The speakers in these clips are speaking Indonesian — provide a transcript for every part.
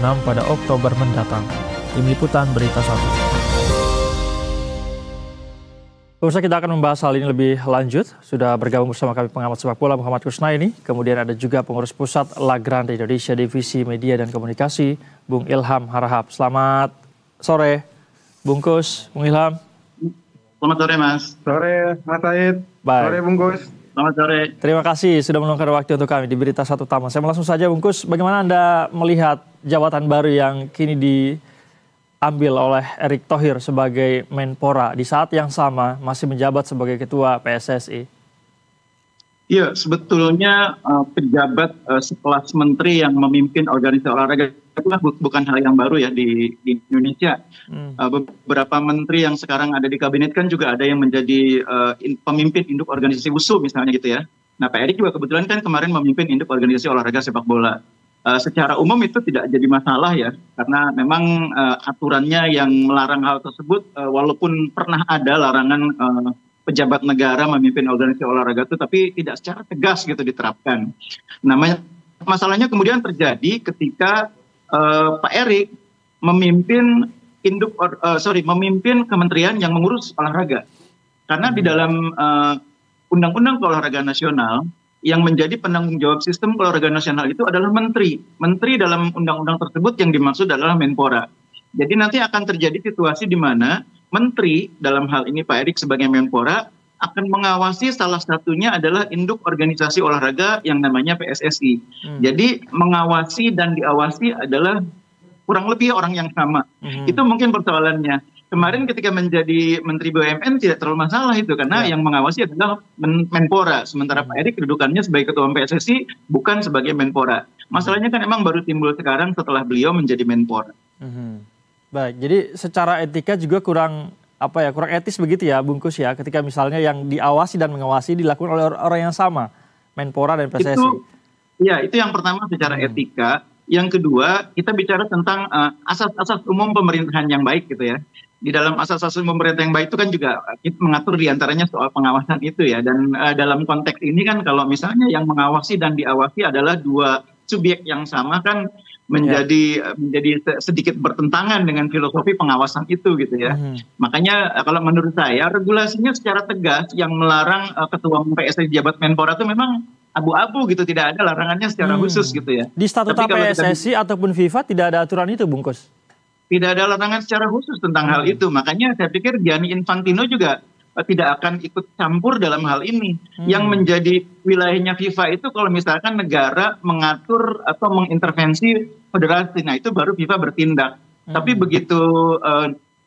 pada Oktober mendatang. Tim Liputan Berita 1. Pemirsa, kita akan membahas hal ini lebih lanjut. Sudah bergabung bersama kami pengamat sepak bola Muhammad Kusnaini. Kemudian ada juga pengurus pusat La Grande Indonesia Divisi Media dan Komunikasi, Bung Ilham Harahap. Selamat sore, Bung Kus, Bung Ilham. Selamat sore, Mas. Sore, Mas Said. Baik. Sore, Bung Kus. Selamat sore. Terima kasih sudah meluangkan waktu untuk kami di Berita Satu Utama. Saya langsung saja, Bung Kus, bagaimana Anda melihat jabatan baru yang kini diambil oleh Erick Thohir sebagai Menpora di saat yang sama masih menjabat sebagai Ketua PSSI? Iya, sebetulnya pejabat sekelas menteri yang memimpin organisasi olahraga itu kan bukan hal yang baru ya di Indonesia. Beberapa menteri yang sekarang ada di kabinet kan juga ada yang menjadi pemimpin induk organisasi WUSU misalnya gitu ya. Nah, Pak Erick juga kebetulan kan kemarin memimpin induk organisasi olahraga sepak bola. Secara umum itu tidak jadi masalah ya, karena memang aturannya yang melarang hal tersebut, walaupun pernah ada larangan pejabat negara memimpin organisasi olahraga itu, tapi tidak secara tegas gitu diterapkan. Masalahnya kemudian terjadi ketika Pak Erick memimpin memimpin kementerian yang mengurus olahraga, karena di dalam Undang-Undang Keolahragaan Nasional yang menjadi penanggung jawab sistem keolahragaan nasional itu adalah menteri. Menteri dalam undang-undang tersebut yang dimaksud adalah Menpora. Jadi nanti akan terjadi situasi di mana menteri, dalam hal ini Pak Erick sebagai Menpora, akan mengawasi salah satunya adalah induk organisasi olahraga yang namanya PSSI. Jadi mengawasi dan diawasi adalah kurang lebih orang yang sama. Itu mungkin persoalannya. Kemarin ketika menjadi Menteri BUMN tidak terlalu masalah itu, karena yang mengawasi adalah Menpora. Sementara Pak Erick kedudukannya sebagai Ketua PSSI, bukan sebagai Menpora. Masalahnya kan emang baru timbul sekarang setelah beliau menjadi Menpora. Baik, jadi secara etika juga kurang etis begitu ya, Bung Kus ya, ketika misalnya yang diawasi dan mengawasi dilakukan oleh orang yang sama, Menpora dan PSSI. Itu yang pertama secara etika. Yang kedua, kita bicara tentang asas-asas umum pemerintahan yang baik gitu ya. Di dalam asas-asas umum pemerintahan yang baik itu kan juga mengatur diantaranya soal pengawasan itu ya. Dan dalam konteks ini kan kalau misalnya yang mengawasi dan diawasi adalah dua subjek yang sama kan menjadi sedikit bertentangan dengan filosofi pengawasan itu gitu ya. Makanya kalau menurut saya regulasinya secara tegas yang melarang Ketua PSSI jabat Menpora itu memang abu-abu gitu, tidak ada larangannya secara khusus gitu ya. Di statuta PSSI ataupun FIFA tidak ada aturan itu, Bung Kus? Tidak ada larangan secara khusus tentang hal itu. Makanya saya pikir Gianni Infantino juga tidak akan ikut campur dalam hal ini. Yang menjadi wilayahnya FIFA itu kalau misalkan negara mengatur atau mengintervensi federasi, nah itu baru FIFA bertindak. Tapi begitu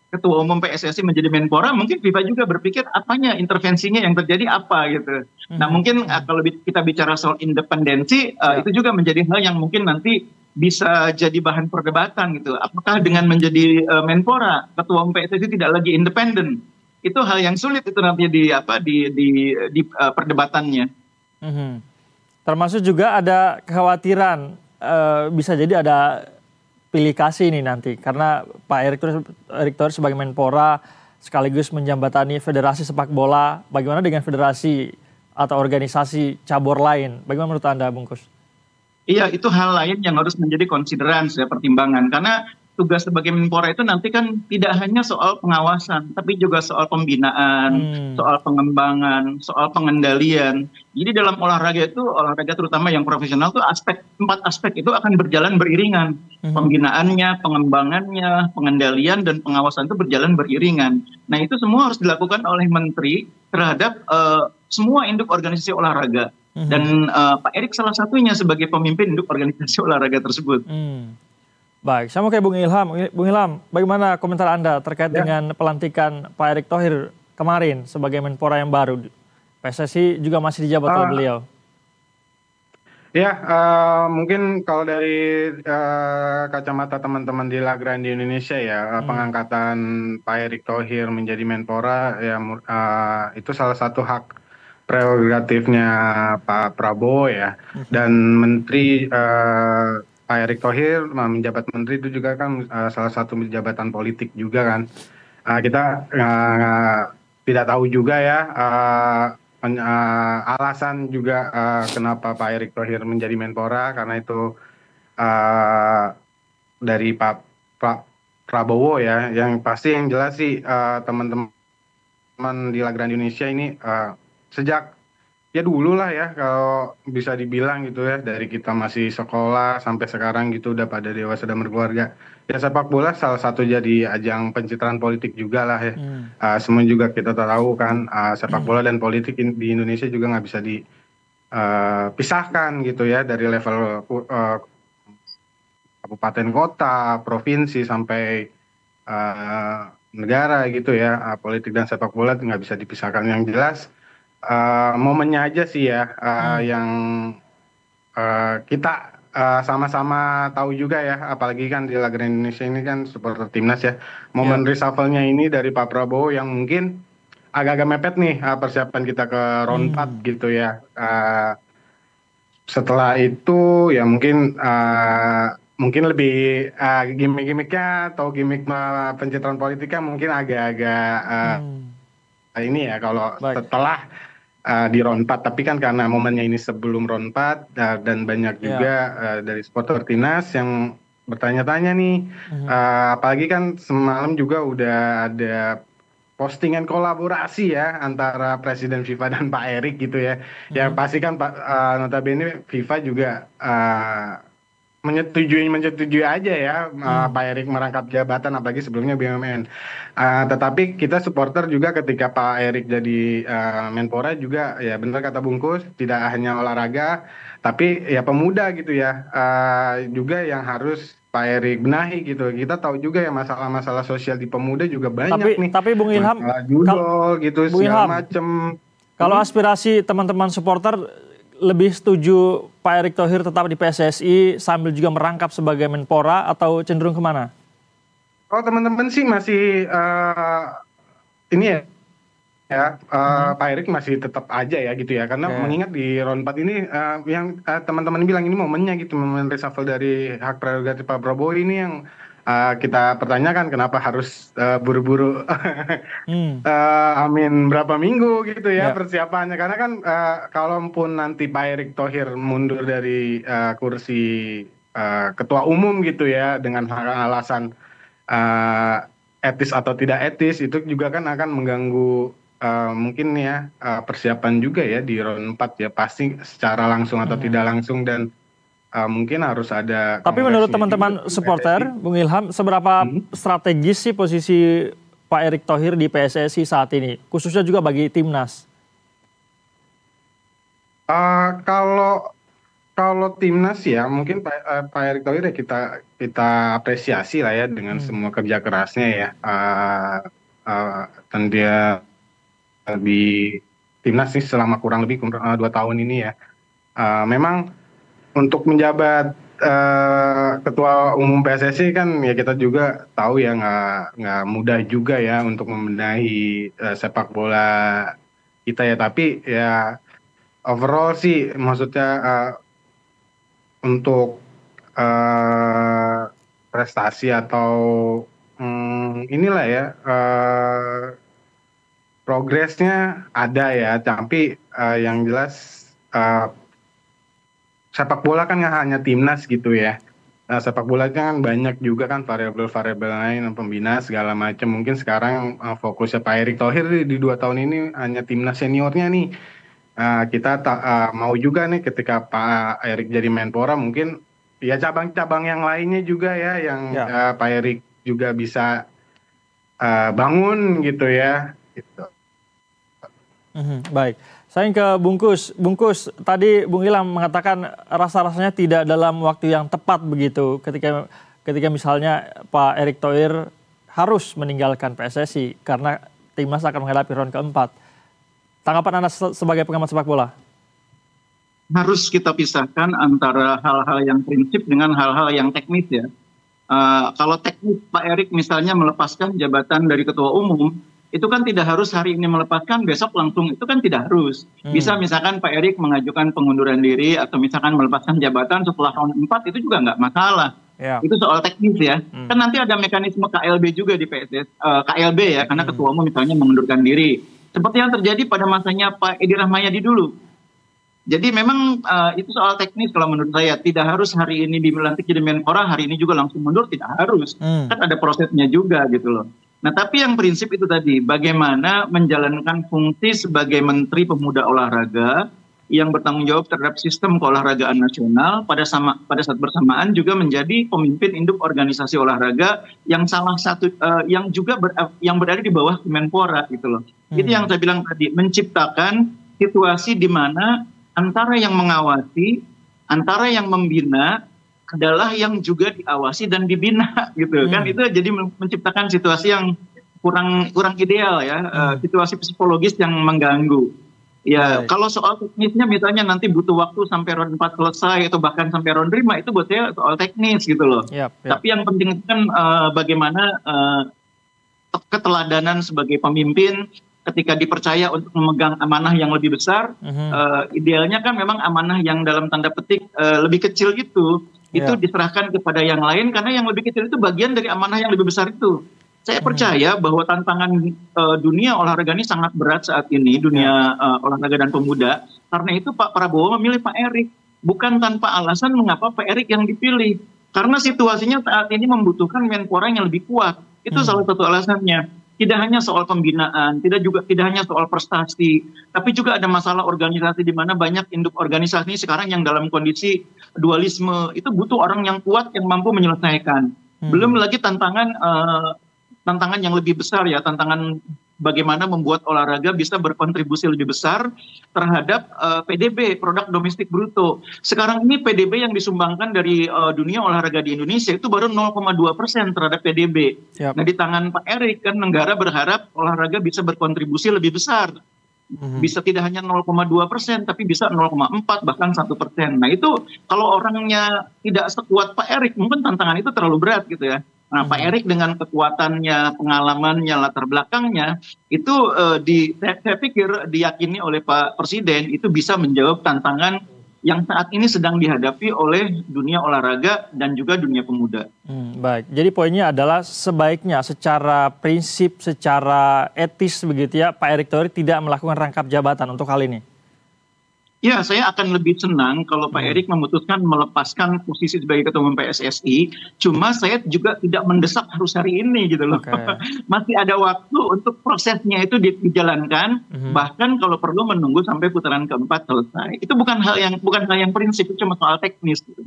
Ketua Umum PSSI menjadi Menpora, mungkin FIFA juga berpikir apanya intervensinya yang terjadi apa gitu. Nah mungkin kalau kita bicara soal independensi, itu juga menjadi hal yang mungkin nanti bisa jadi bahan perdebatan gitu. Apakah dengan menjadi Menpora, Ketua Umum PSSI tidak lagi independen? Itu hal yang sulit itu nanti di perdebatannya. Termasuk juga ada kekhawatiran bisa jadi ada pilih kasih ini nanti, karena Pak Erick Thohir sebagai Menpora sekaligus menjembatani federasi sepak bola. Bagaimana dengan federasi atau organisasi cabur lain? Bagaimana menurut Anda, Bung Kus? Iya, itu hal lain yang harus menjadi konsideran, pertimbangan. Karena tugas sebagai Menpora itu nanti kan tidak hanya soal pengawasan, tapi juga soal pembinaan, soal pengembangan, soal pengendalian. Jadi dalam olahraga itu, olahraga terutama yang profesional itu empat aspek itu akan berjalan beriringan. Pembinaannya, pengembangannya, pengendalian, dan pengawasan itu berjalan beriringan. Nah itu semua harus dilakukan oleh Menteri terhadap semua induk organisasi olahraga. Dan Pak Erick salah satunya sebagai pemimpin induk organisasi olahraga tersebut. Baik, sama kayak Bung Ilham. Bung Ilham, bagaimana komentar Anda terkait dengan pelantikan Pak Erick Thohir kemarin sebagai Menpora yang baru? PSSI juga masih dijabat oleh beliau. Ya, mungkin kalau dari kacamata teman-teman di La Grande Indonesia ya, pengangkatan Pak Erick Thohir menjadi Menpora ya itu salah satu hak prerogatifnya Pak Prabowo ya. Dan Menteri Pak Erick Thohir menjabat menteri itu juga kan salah satu jabatan politik juga kan. Kita tidak tahu juga ya alasan juga kenapa Pak Erick Thohir menjadi Menpora, karena itu dari Pak Prabowo ya, yang pasti yang jelas sih teman-teman di Lagrand Indonesia ini sejak ya dulu lah ya kalau bisa dibilang gitu ya, dari kita masih sekolah sampai sekarang gitu udah pada dewasa dan berkeluarga. Ya sepak bola salah satu jadi ajang pencitraan politik juga lah ya. Semua juga kita tahu kan sepak bola dan politik di Indonesia juga nggak bisa dipisahkan gitu ya, dari level kabupaten kota, provinsi sampai negara gitu ya. Politik dan sepak bola nggak bisa dipisahkan. Yang jelas momennya aja sih ya yang kita sama-sama tahu juga ya, apalagi kan di Lagrand Indonesia ini kan supporter timnas ya. Momen reshuffle-nya ini dari Pak Prabowo yang mungkin agak-agak mepet nih persiapan kita ke round 4 gitu ya. Setelah itu ya mungkin lebih gimmick-gimmicknya atau gimmick pencitraan politiknya mungkin agak-agak ini ya kalau setelah di round 4, tapi kan karena momennya ini sebelum round 4 dan banyak juga dari supporter timnas yang bertanya-tanya nih, apalagi kan semalam juga udah ada postingan kolaborasi ya antara Presiden FIFA dan Pak Erik gitu ya. Ya pasti kan notabene FIFA juga menyetujui aja ya Pak Erik merangkap jabatan, apalagi sebelumnya BUMN. Tetapi kita supporter juga ketika Pak Erik jadi Menpora juga ya benar kata Bungkus, tidak hanya olahraga tapi ya pemuda gitu ya, juga yang harus Pak Erik benahi gitu. Kita tahu juga ya masalah-masalah sosial di pemuda juga banyak nih. Tapi Bung Ilham, judol gitu segala macem. Kalau aspirasi teman-teman supporter lebih setuju Pak Erick Thohir tetap di PSSI sambil juga merangkap sebagai Menpora atau cenderung kemana? Oh teman-teman sih masih ini ya Pak Erick masih tetap aja ya gitu ya, karena mengingat di round 4 ini yang teman-teman bilang ini momennya gitu, momen reshuffle dari hak prerogatif Pak Prabowo ini yang kita pertanyakan kenapa harus buru-buru amin berapa minggu gitu ya persiapannya, karena kan kalaupun nanti Pak Erick Thohir mundur dari kursi ketua umum gitu ya dengan alasan etis atau tidak etis, itu juga kan akan mengganggu mungkin ya persiapan juga ya di round 4 ya, pasti secara langsung atau tidak langsung, dan mungkin harus ada. Tapi menurut teman-teman supporter, Bung Ilham, seberapa strategis sih posisi Pak Erick Thohir di PSSI saat ini, khususnya juga bagi timnas? Kalau timnas ya mungkin Pak Erick Thohir ya kita apresiasi lah ya dengan semua kerja kerasnya ya. Dan dia di timnas ini selama kurang lebih 2 tahun ini ya. Memang untuk menjabat ketua umum PSSI kan ya kita juga tahu ya nggak mudah juga ya untuk membenahi sepak bola kita ya. Tapi ya overall sih maksudnya untuk prestasi atau inilah ya progresnya ada ya. Tapi yang jelas sepak bola kan nggak hanya timnas gitu ya. Sepak bola kan banyak juga kan variabel-variabel lain, pembina segala macam. Mungkin sekarang fokusnya Pak Erick Thohir di 2 tahun ini hanya timnas seniornya nih. Kita mau juga nih ketika Pak Erick jadi Menpora mungkin ya cabang-cabang yang lainnya juga ya yang Pak Erick juga bisa bangun gitu ya. Gitu. Baik. Saya ke Bungkus. Bungkus, tadi Bung Ilham mengatakan rasa-rasanya tidak dalam waktu yang tepat begitu ketika misalnya Pak Erick Thohir harus meninggalkan PSSI karena timnas akan menghadapi round keempat. Tanggapan Anda sebagai pengamat sepak bola? Harus kita pisahkan antara hal-hal yang prinsip dengan hal-hal yang teknis ya. Kalau teknis Pak Erick misalnya melepaskan jabatan dari ketua umum, itu kan tidak harus hari ini melepaskan, besok langsung, itu kan tidak harus. Bisa misalkan Pak Erick mengajukan pengunduran diri atau misalkan melepaskan jabatan setelah round 4 itu juga nggak masalah. Itu soal teknis ya. Kan nanti ada mekanisme KLB juga di PSS, KLB ya, karena ketua umum misalnya mengundurkan diri. Seperti yang terjadi pada masanya Pak Edi Rahmayadi dulu. Jadi memang itu soal teknis kalau menurut saya. Tidak harus hari ini dilantik jadi Menpora, hari ini juga langsung mundur, tidak harus. Kan ada prosesnya juga gitu loh. Nah tapi yang prinsip itu tadi, bagaimana menjalankan fungsi sebagai Menteri Pemuda Olahraga yang bertanggung jawab terhadap sistem keolahragaan nasional, pada saat bersamaan juga menjadi pemimpin induk organisasi olahraga yang salah satu yang juga yang berada di bawah Kemenpora gitu loh. Itu yang saya bilang tadi, menciptakan situasi di mana antara yang mengawasi, antara yang membina adalah yang juga diawasi dan dibina gitu kan. Itu jadi menciptakan situasi yang kurang ideal ya, situasi psikologis yang mengganggu. Ya, kalau soal teknisnya misalnya nanti butuh waktu sampai round 4 selesai atau bahkan sampai round 5, itu buat saya soal teknis gitu loh. Tapi yang penting itu kan bagaimana keteladanan sebagai pemimpin ketika dipercaya untuk memegang amanah yang lebih besar. Idealnya kan memang amanah yang dalam tanda petik lebih kecil itu diserahkan kepada yang lain, karena yang lebih kecil itu bagian dari amanah yang lebih besar itu. Saya percaya bahwa tantangan dunia olahraga ini sangat berat saat ini, dunia olahraga dan pemuda. Karena itu Pak Prabowo memilih Pak Erick. Bukan tanpa alasan mengapa Pak Erick yang dipilih. Karena situasinya saat ini membutuhkan Menpora yang lebih kuat. Itu salah satu alasannya. Tidak hanya soal pembinaan, tidak hanya soal prestasi, tapi juga ada masalah organisasi di mana banyak induk organisasi ini sekarang yang dalam kondisi dualisme. Itu butuh orang yang kuat yang mampu menyelesaikan. Belum lagi tantangan yang lebih besar ya, tantangan bagaimana membuat olahraga bisa berkontribusi lebih besar terhadap PDB, produk domestik bruto. Sekarang ini PDB yang disumbangkan dari dunia olahraga di Indonesia itu baru 0,2% terhadap PDB. Nah di tangan Pak Erick kan negara berharap olahraga bisa berkontribusi lebih besar. Bisa tidak hanya 0,2%, tapi bisa 0,4 bahkan 1%. Nah itu kalau orangnya tidak sekuat Pak Erick, mungkin tantangan itu terlalu berat gitu ya. Nah, Pak Erick dengan kekuatannya, pengalamannya, latar belakangnya, itu saya pikir diyakini oleh Pak Presiden itu bisa menjawab tantangan yang saat ini sedang dihadapi oleh dunia olahraga dan juga dunia pemuda. Baik, jadi poinnya adalah sebaiknya secara prinsip, secara etis begitu ya, Pak Erick Thohir tidak melakukan rangkap jabatan untuk hal ini. Ya, saya akan lebih senang kalau Pak Erick memutuskan melepaskan posisi sebagai Ketua Umum PSSI. Cuma saya juga tidak mendesak harus hari ini gitu loh. Masih ada waktu untuk prosesnya itu dijalankan. Bahkan kalau perlu menunggu sampai putaran keempat selesai. Itu bukan hal yang prinsip, itu cuma soal teknis. Gitu.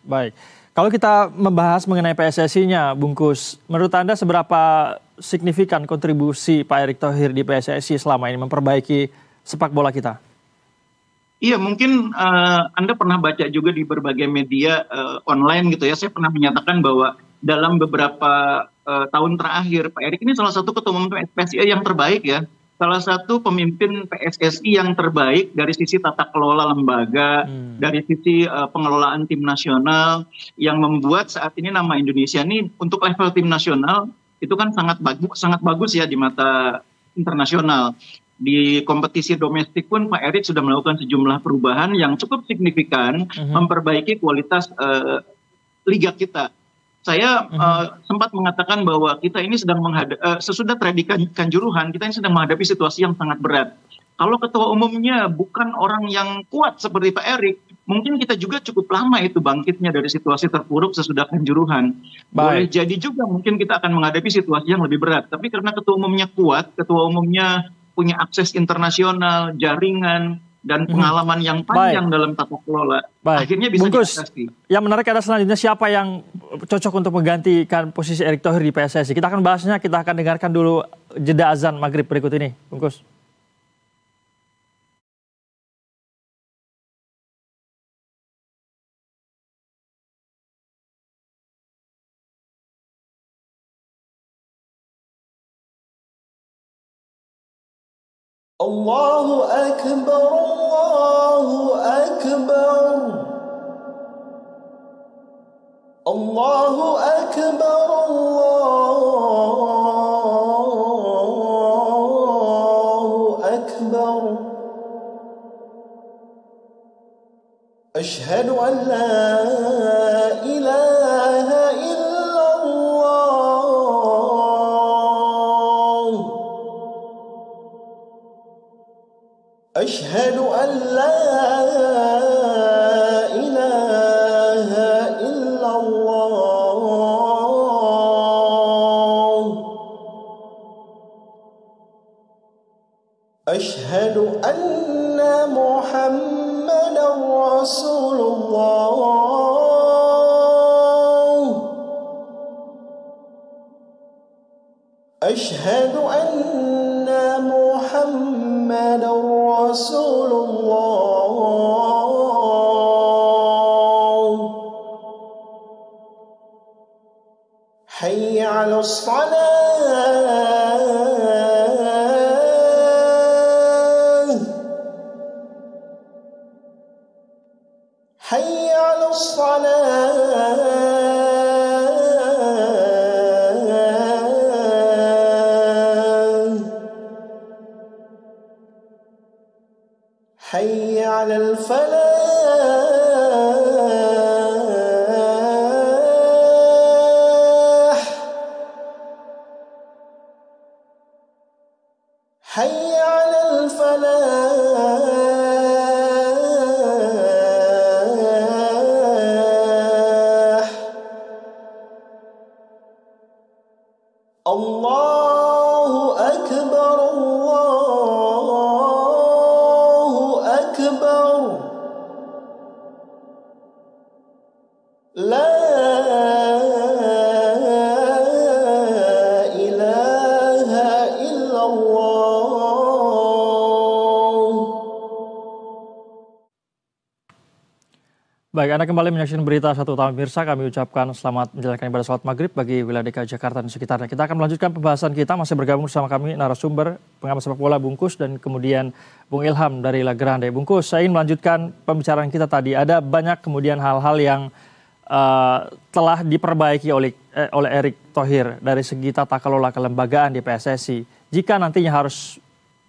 Baik. Kalau kita membahas mengenai PSSI-nya, Bungkus, menurut Anda seberapa signifikan kontribusi Pak Erick Thohir di PSSI selama ini memperbaiki sepak bola kita? Iya, mungkin Anda pernah baca juga di berbagai media online gitu ya. Saya pernah menyatakan bahwa dalam beberapa tahun terakhir Pak Erick ini salah satu ketua umum PSSI yang terbaik ya. Salah satu pemimpin PSSI yang terbaik dari sisi tata kelola lembaga, dari sisi pengelolaan tim nasional, yang membuat saat ini nama Indonesia ini untuk level tim nasional itu kan sangat bagus ya di mata internasional. Di kompetisi domestik pun Pak Erick sudah melakukan sejumlah perubahan yang cukup signifikan memperbaiki kualitas liga kita. Saya sempat mengatakan bahwa kita ini sedang sesudah tragedi Kanjuruhan, kita ini sedang menghadapi situasi yang sangat berat. Kalau ketua umumnya bukan orang yang kuat seperti Pak Erick, mungkin kita juga cukup lama itu bangkitnya dari situasi terpuruk sesudah Kanjuruhan. Boleh jadi juga mungkin kita akan menghadapi situasi yang lebih berat. Tapi karena ketua umumnya kuat, ketua umumnya punya akses internasional, jaringan, dan pengalaman yang panjang dalam tata kelola. Akhirnya bisa diatasi. Yang menarik adalah selanjutnya siapa yang cocok untuk menggantikan posisi Erick Thohir di PSSI. Kita akan bahasnya, kita akan dengarkan dulu jeda azan maghrib berikut ini. Bungkus. Allahu Akbar, Allahu Akbar, Allahu Akbar, Allahu Akbar. Asyhadu an la ilaha illallah. أشهد أن لا أشهد أن محمدا رسول الله أشهد أن محمدا رسول الله حي على الصلاة حي على الصلاة حي على الفلاح حي على الفلاح الله أكبر الله أكبر لا إله إلا الله. Baik, Anda kembali menyaksikan berita Satu Utama Pemirsa. Kami ucapkan selamat menjalankan ibadah sholat maghrib bagi wilayah DKI Jakarta dan sekitarnya. Kita akan melanjutkan pembahasan kita, masih bergabung bersama kami narasumber, pengamat sepak bola Bungkus dan kemudian Bung Ilham dari La Grande. Bungkus, saya ingin melanjutkan pembicaraan kita tadi. Ada banyak kemudian hal-hal yang telah diperbaiki oleh Erick Thohir dari segi tata kelola kelembagaan di PSSI. Jika nantinya harus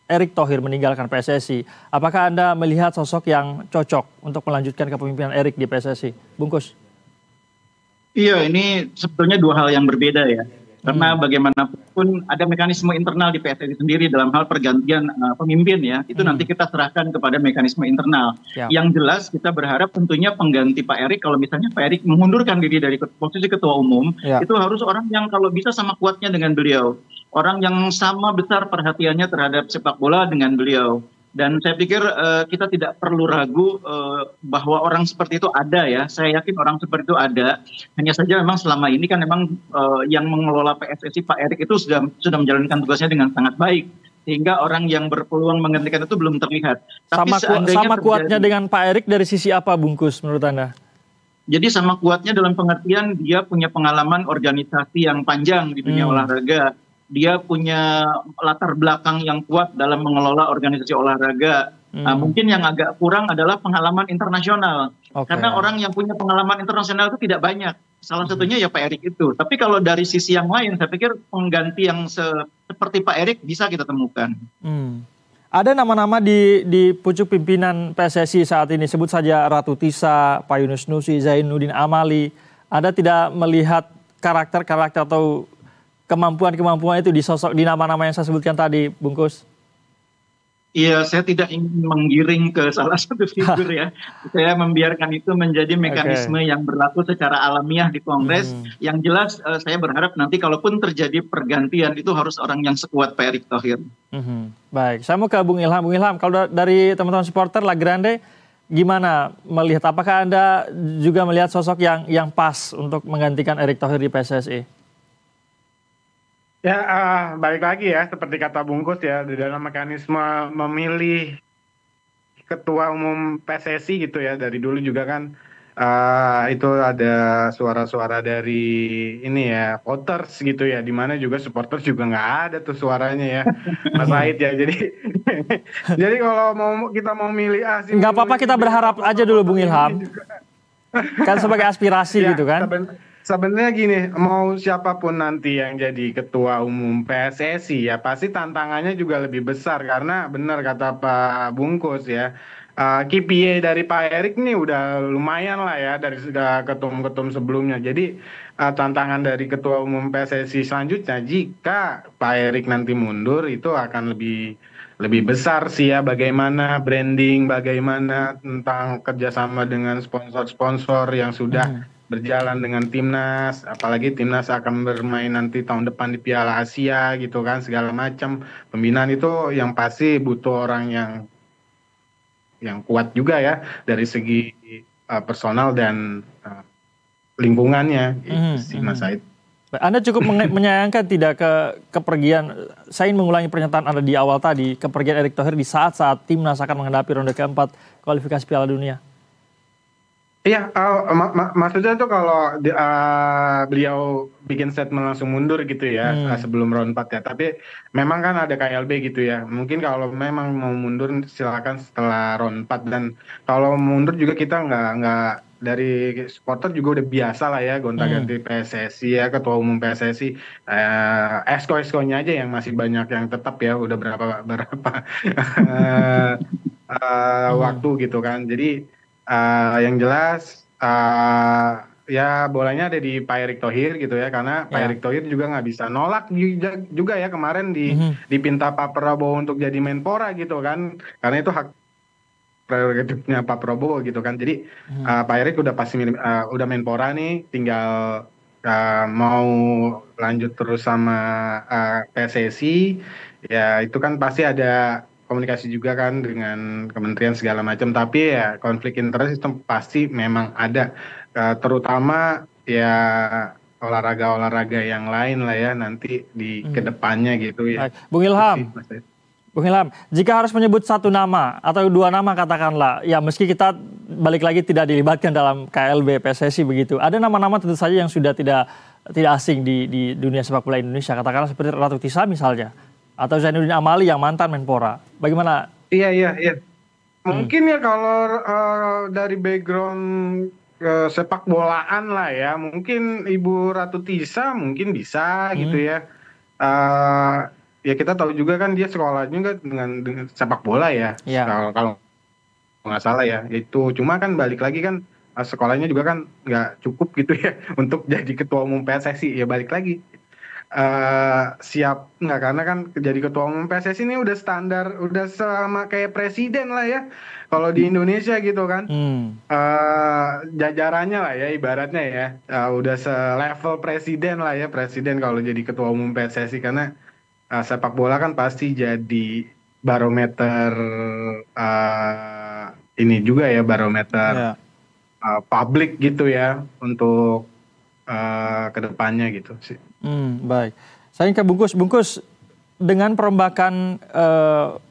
Erick Thohir meninggalkan PSSI, apakah Anda melihat sosok yang cocok untuk melanjutkan kepemimpinan Erick di PSSI? Bungkus. Iya, ini sebetulnya dua hal yang berbeda ya. Karena bagaimanapun ada mekanisme internal di PSSI sendiri dalam hal pergantian pemimpin ya. Itu nanti kita serahkan kepada mekanisme internal. Siap. Yang jelas kita berharap tentunya pengganti Pak Erick, kalau misalnya Pak Erick mengundurkan diri dari posisi ketua umum, itu harus orang yang kalau bisa sama kuatnya dengan beliau. Orang yang sama besar perhatiannya terhadap sepak bola dengan beliau. Dan saya pikir kita tidak perlu ragu bahwa orang seperti itu ada ya. Saya yakin orang seperti itu ada. Hanya saja memang selama ini kan memang yang mengelola PSSI Pak Erick itu sudah menjalankan tugasnya dengan sangat baik. Sehingga orang yang berpeluang menggantikan itu belum terlihat. Tapi sama kuatnya dengan Pak Erick dari sisi apa, Bungkus, menurut Anda? Jadi sama kuatnya dalam pengertian dia punya pengalaman organisasi yang panjang di dunia olahraga. Dia punya latar belakang yang kuat dalam mengelola organisasi olahraga. Mungkin yang agak kurang adalah pengalaman internasional. Karena orang yang punya pengalaman internasional itu tidak banyak. Salah satunya ya Pak Erick itu. Tapi kalau dari sisi yang lain, saya pikir pengganti yang seperti Pak Erick bisa kita temukan. Ada nama-nama di pucuk pimpinan PSSI saat ini. Sebut saja Ratu Tisa, Pak Yunus Nusi, Zainuddin Amali. Anda tidak melihat karakter-karakter atau kemampuan-kemampuan itu di nama-nama yang saya sebutkan tadi, Bungkus? Iya, saya tidak ingin menggiring ke salah satu figur ya. Saya membiarkan itu menjadi mekanisme yang berlaku secara alamiah di Kongres. Yang jelas saya berharap nanti kalaupun terjadi pergantian itu harus orang yang sekuat Pak Erick Thohir. Baik, saya mau ke Bung Ilham. Bung Ilham, kalau dari teman-teman supporter La Grande, gimana melihat? Apakah Anda juga melihat sosok yang pas untuk menggantikan Erick Thohir di PSSI? Ya, balik lagi ya, seperti kata Bungkus ya, di dalam mekanisme memilih ketua umum PSSI gitu ya, dari dulu juga kan itu ada suara-suara dari ini ya, voters gitu ya, di mana juga supporters juga nggak ada tuh suaranya ya, Mas Said ya. Jadi kalau kita mau milih nggak apa-apa, kita berharap aja dulu Bung Ilham. Kan sebagai aspirasi ya, gitu kan. Sebenarnya gini, mau siapapun nanti yang jadi ketua umum PSSI ya pasti tantangannya juga lebih besar, karena benar kata Pak Bungkus ya, KPI dari Pak Erick nih udah lumayan lah ya dari ketum-ketum sebelumnya. Jadi tantangan dari ketua umum PSSI selanjutnya jika Pak Erick nanti mundur itu akan lebih besar sih ya, bagaimana branding, bagaimana tentang kerjasama dengan sponsor-sponsor yang sudah berjalan dengan timnas, apalagi timnas akan bermain nanti tahun depan di Piala Asia gitu kan, segala macam. Pembinaan itu yang pasti butuh orang yang kuat juga ya dari segi personal dan lingkungannya gitu sih Mas Said. Anda cukup menyayangkan tidak kepergian, saya ingin mengulangi pernyataan Anda di awal tadi, kepergian Erick Thohir di saat-saat timnas akan menghadapi ronde keempat kualifikasi Piala Dunia. Iya, maksudnya tuh kalau beliau bikin statement langsung mundur gitu ya sebelum round 4 ya. Tapi memang kan ada KLB gitu ya. Mungkin kalau memang mau mundur silakan setelah round 4, dan kalau mundur juga kita nggak dari supporter juga udah biasa lah ya gonta-ganti PSSI ya, ketua umum PSSI, esko-eskonya aja yang masih banyak yang tetap ya, udah berapa waktu gitu kan. Jadi yang jelas ya bolanya ada di Pak Erick Thohir gitu ya, karena Pak Erick Thohir juga nggak bisa nolak juga ya kemarin dipinta Pak Prabowo untuk jadi Menpora gitu kan, karena itu hak prerogatifnya Pak Prabowo gitu kan. Jadi Pak Erick udah pasti udah Menpora nih, tinggal mau lanjut terus sama PSSI ya, itu kan pasti ada komunikasi juga kan dengan kementerian segala macam. Tapi ya konflik interest itu pasti memang ada, terutama ya olahraga-olahraga yang lain lah ya nanti di kedepannya gitu ya. Bung Ilham, jika harus menyebut satu nama atau dua nama katakanlah, ya meski kita balik lagi tidak dilibatkan dalam KLB PSSI begitu, ada nama-nama tentu saja yang sudah tidak asing di dunia sepak bola Indonesia, katakanlah seperti Ratu Tisa misalnya, atau Zainuddin Amali yang mantan Menpora. Bagaimana? Iya. Mungkin ya kalau dari background sepak bolaan lah ya, mungkin Ibu Ratu Tisa mungkin bisa gitu ya. Ya kita tahu juga kan dia sekolah juga dengan sepak bola ya. Kalau nggak salah ya. Itu cuma kan balik lagi kan sekolahnya juga kan nggak cukup gitu ya untuk jadi ketua umum PSSI. Ya balik lagi siap nggak, karena kan jadi ketua umum PSSI ini udah standar, udah sama kayak presiden lah ya kalau di Indonesia gitu kan. Jajarannya lah ya ibaratnya ya, udah selevel presiden lah ya, presiden kalau jadi ketua umum PSSI, karena sepak bola kan pasti jadi barometer ini juga ya, barometer publik gitu ya untuk kedepannya gitu sih. Baik, saya ke Bungkus, dengan perombakan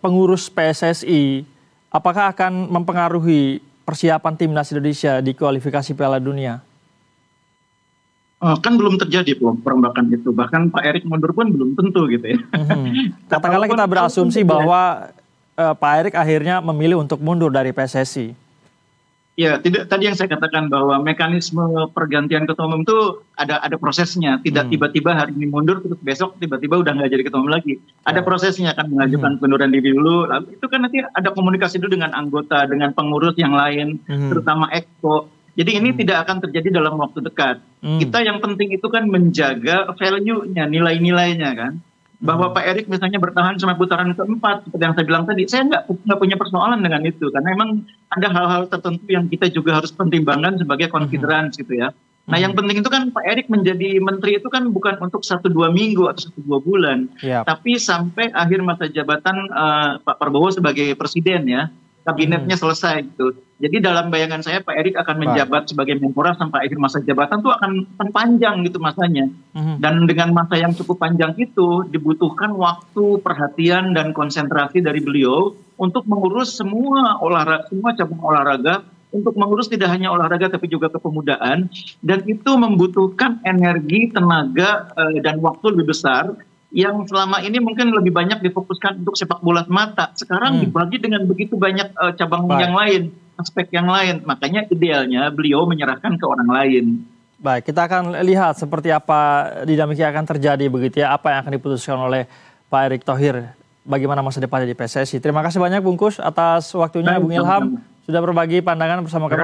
pengurus PSSI, apakah akan mempengaruhi persiapan timnas Indonesia di kualifikasi Piala Dunia? Kan belum terjadi perombakan itu, bahkan Pak Erick mundur pun belum tentu gitu ya. Katakanlah kita berasumsi bahwa Pak Erick akhirnya memilih untuk mundur dari PSSI. Ya, tadi yang saya katakan bahwa mekanisme pergantian ketua umum itu ada prosesnya, tidak tiba-tiba hari ini mundur terus besok tiba-tiba udah nggak jadi ketua umum lagi. Ada prosesnya, kan mengajukan pengunduran diri dulu, lalu itu kan nanti ada komunikasi dulu dengan anggota, dengan pengurus yang lain, terutama Exco. Jadi ini tidak akan terjadi dalam waktu dekat. Kita yang penting itu kan menjaga value-nya, nilai-nilainya kan. Bahwa Pak Erick misalnya bertahan sampai putaran keempat, seperti yang saya bilang tadi, saya nggak punya persoalan dengan itu, karena memang ada hal-hal tertentu yang kita juga harus pertimbangkan sebagai konfederasi gitu ya. Nah yang penting itu kan Pak Erick menjadi menteri itu kan bukan untuk 1-2 minggu atau 1-2 bulan, tapi sampai akhir masa jabatan Pak Prabowo sebagai presiden ya, kabinetnya selesai gitu. Jadi dalam bayangan saya Pak Erick akan menjabat sebagai Menpora sampai akhir masa jabatan tuh akan panjang gitu masanya. Dan dengan masa yang cukup panjang itu dibutuhkan waktu, perhatian dan konsentrasi dari beliau untuk mengurus semua cabang olahraga, untuk mengurus tidak hanya olahraga tapi juga kepemudaan, dan itu membutuhkan energi, tenaga dan waktu lebih besar yang selama ini mungkin lebih banyak difokuskan untuk sepak bola mata. Sekarang dibagi dengan begitu banyak cabang yang lain, aspek yang lain. Makanya idealnya beliau menyerahkan ke orang lain. Baik, kita akan lihat seperti apa dinamika akan terjadi begitu ya, apa yang akan diputuskan oleh Pak Erick Thohir, bagaimana masa depannya di PSSI. Terima kasih banyak Bungkus atas waktunya. Bung Ilham sudah berbagi pandangan bersama kami.